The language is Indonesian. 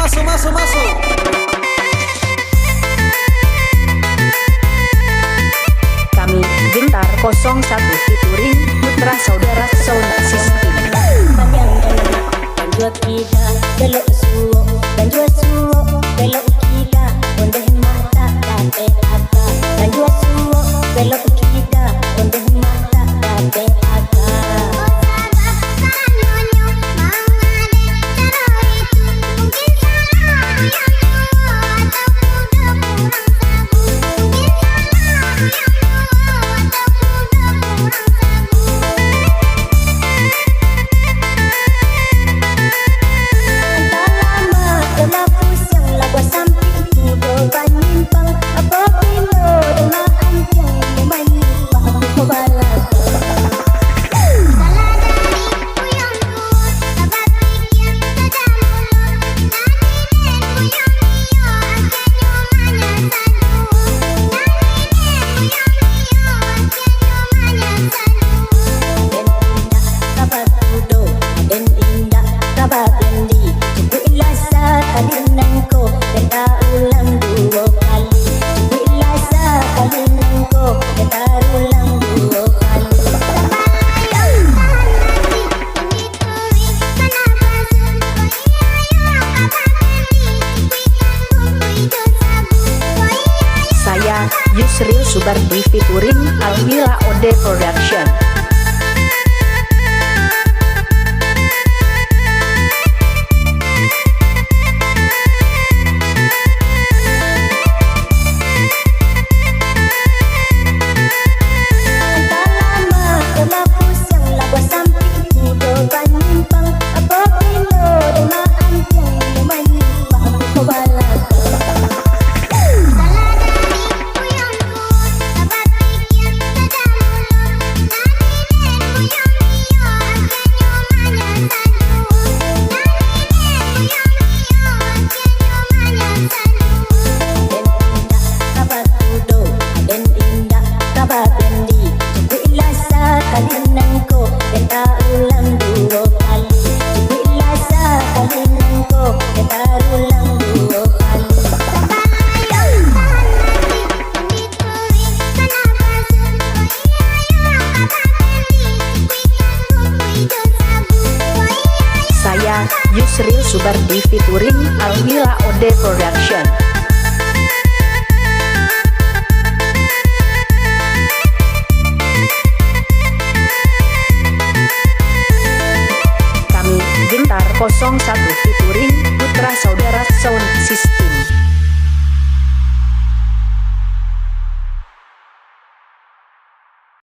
masuk. Kami Gentar 01 featuring Putra Saudara Sound System. Panjang dan jua kita belok suwo dan jua suwo belok kita ondeh mata dan PHK dan jua suwo belok kita ondeh mata dan PHK. Yusril Subardi featuring Almila Ode Production. Yusril Subardi featuring Almila Ode Production. Kami Gentar 01 featuring Putra Saudara Sound System.